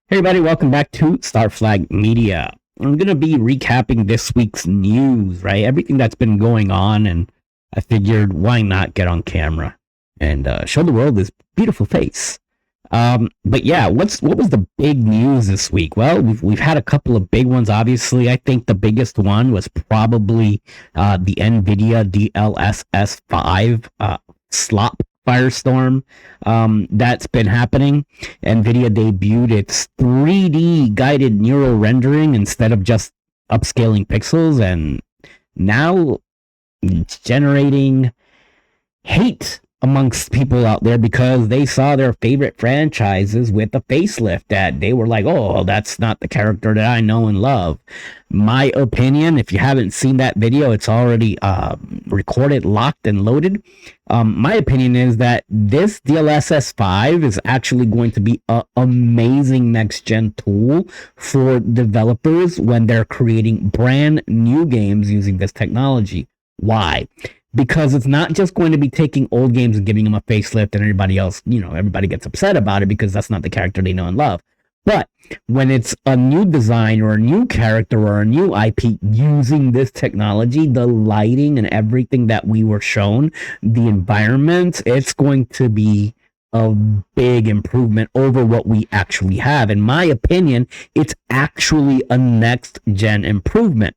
Hey everybody, welcome back to Star Flag Media. I'm going to be recapping this week's news, right? Everything that's been going on, and I figured why not get on camera and show the world this beautiful face. But yeah, what was the big news this week? Well, we've had a couple of big ones. Obviously, I think the biggest one was probably the nvidia DLSS 5 slop firestorm that's been happening. Nvidia debuted its 3D guided neural rendering instead of just upscaling pixels, and now it's generating hate amongst people out there because they saw their favorite franchises with a facelift that they were like, oh, that's not the character that I know and love. My opinion, if you haven't seen that video, it's already recorded, locked, and loaded. My opinion is that this DLSS 5 is actually going to be an amazing next-gen tool for developers when they're creating brand new games using this technology. Why? Because it's not just going to be taking old games and giving them a facelift and everybody else, everybody gets upset about it because that's not the character they know and love. But when it's a new design or a new character or a new IP using this technology, the lighting and everything that we were shown, the environment, it's going to be a big improvement over what we actually have. In my opinion, it's actually a next gen improvement.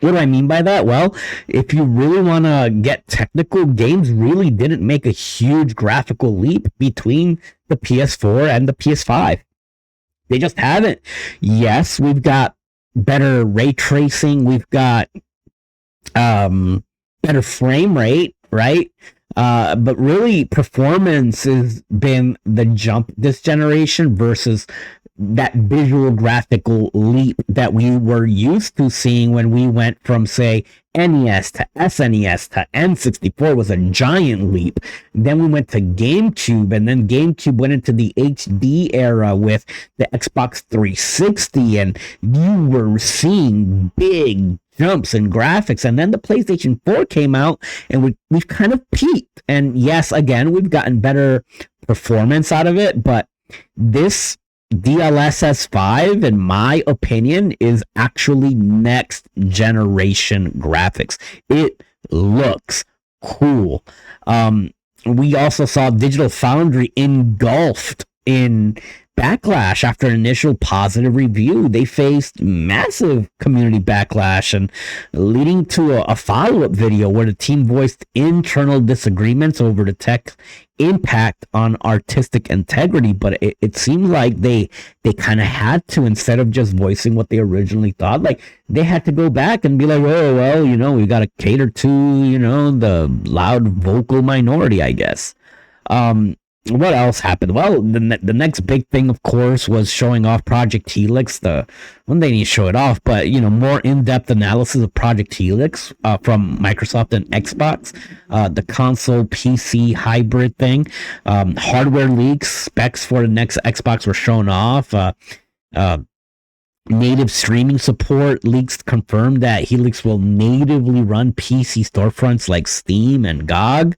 What do I mean by that? Well, if you really want to get technical, games really didn't make a huge graphical leap between the PS4 and the PS5. They just haven't. Yes, we've got better ray tracing. We've got better frame rate, right? But really, performance has been the jump this generation versus that visual graphical leap that we were used to seeing when we went from, say, NES to SNES to N64 was a giant leap. Then we went to GameCube, and then GameCube went into the HD era with the Xbox 360, and you were seeing big jumps in graphics. And then the PlayStation 4 came out, and we've kind of peaked. And yes, again, we've gotten better performance out of it, but this DLSS 5, in my opinion, is actually next generation graphics. It looks cool. We also saw Digital Foundry engulfed in backlash after an initial positive review. They faced massive community backlash, and leading to a follow-up video where the team voiced internal disagreements over the tech impact on artistic integrity. But it seemed like they kind of had to, instead of just voicing what they originally thought, like they had to go back and be like, oh, well, we got to cater to, the loud vocal minority, I guess. What else happened? Well, the next big thing, of course, was showing off Project Helix. They didn't show it off, but more in-depth analysis of Project Helix from Microsoft and Xbox, the console PC hybrid thing, hardware leaks, specs for the next Xbox were shown off. Native streaming support leaks confirmed that Helix will natively run PC storefronts like Steam and GOG.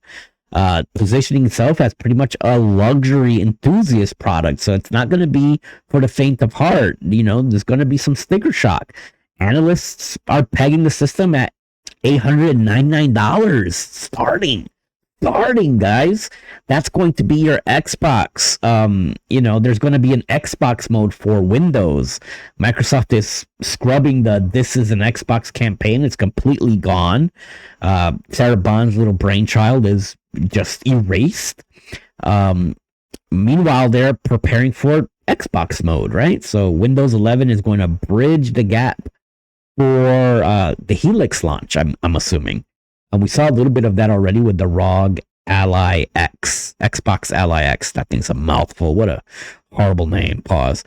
Positioning itself as pretty much a luxury enthusiast product, so it's not going to be for the faint of heart. There's going to be some sticker shock. Analysts are pegging the system at $899 starting, guys. That's going to be your Xbox. There's going to be an Xbox mode for Windows. Microsoft is scrubbing the "This is an Xbox" campaign. It's completely gone. Sarah Bond's little brainchild is just erased. Meanwhile, they're preparing for Xbox mode, right? So Windows 11 is going to bridge the gap for the Helix launch, I'm assuming. And we saw a little bit of that already with the ROG Ally X, Xbox Ally X. That thing's a mouthful. What a horrible name. Pause.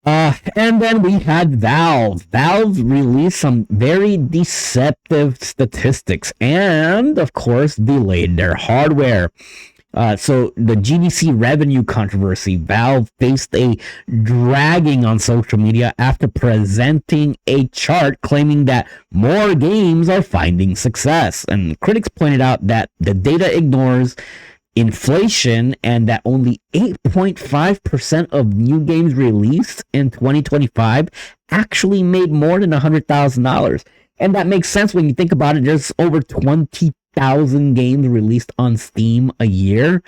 And then we had Valve. Valve released some very deceptive statistics and, of course, delayed their hardware. So the GDC revenue controversy, Valve faced a dragging on social media after presenting a chart claiming that more games are finding success. And critics pointed out that the data ignores inflation and that only 8.5% of new games released in 2025 actually made more than $100,000. And that makes sense when you think about it. There's over 20,000 games released on Steam a year.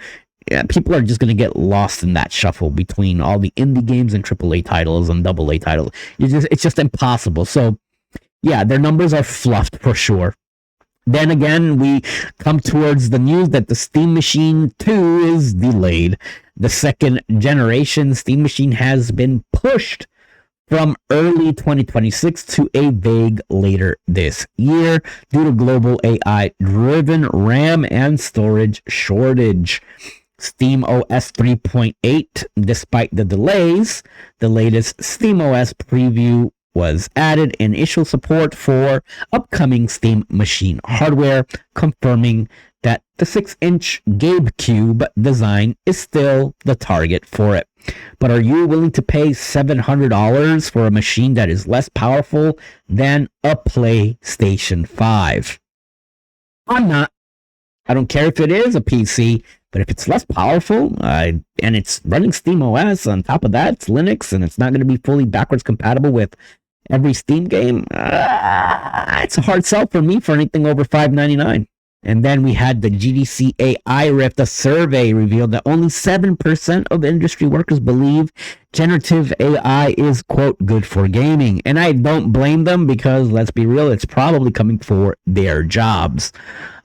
Yeah, people are just going to get lost in that shuffle between all the indie games and AAA titles and AA titles. It's just impossible. So, yeah, their numbers are fluffed for sure. Then again, we come towards the news that the Steam Machine 2 is delayed. The second generation Steam Machine has been pushed from early 2026 to a vague later this year due to global AI-driven RAM and storage shortage. SteamOS 3.8, despite the delays, the latest SteamOS preview was added initial support for upcoming Steam Machine hardware, confirming that the 6-inch GameCube design is still the target for it. But are you willing to pay $700 for a machine that is less powerful than a PlayStation 5? I'm not. I don't care if it is a PC, but if it's less powerful and it's running SteamOS, on top of that, it's Linux, and it's not going to be fully backwards compatible with every Steam game, it's a hard sell for me for anything over $599. And then we had the GDC AI Rift. A survey revealed that only 7% of industry workers believe generative AI is, quote, good for gaming. And I don't blame them because, let's be real, it's probably coming for their jobs.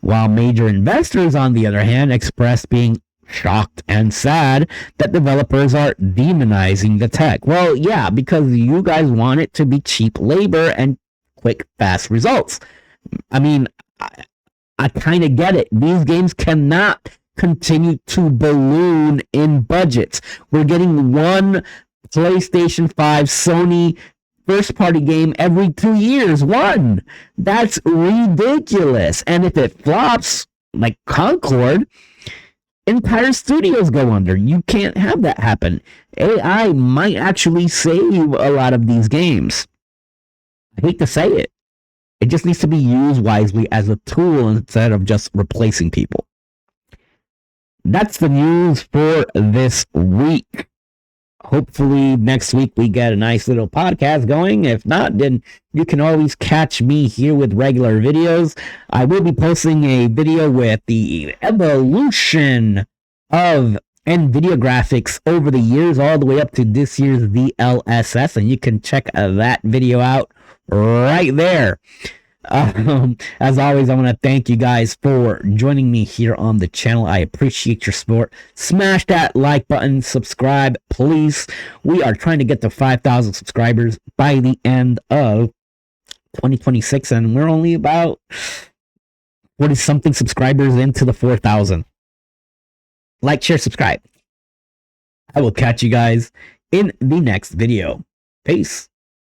While major investors, on the other hand, expressed being shocked and sad that developers are demonizing the tech. Well, yeah, because you guys want it to be cheap labor and quick, fast results. I mean, I kind of get it. These games cannot continue to balloon in budgets. We're getting one PlayStation 5 Sony first-party game every 2 years. One. That's ridiculous. And if it flops, like Concord, entire studios go under. You can't have that happen. AI might actually save a lot of these games. I hate to say it. It just needs to be used wisely as a tool instead of just replacing people. That's the news for this week. Hopefully next week we get a nice little podcast going. If not, then you can always catch me here with regular videos. I will be posting a video with the evolution of NVIDIA graphics over the years, all the way up to this year's DLSS, and you can check that video out right there. As always, I want to thank you guys for joining me here on the channel. I appreciate your support. Smash that like button, subscribe, please. We are trying to get to 5,000 subscribers by the end of 2026, and we're only about 40-something subscribers into the 4,000. Like, share, subscribe. I will catch you guys in the next video. Peace.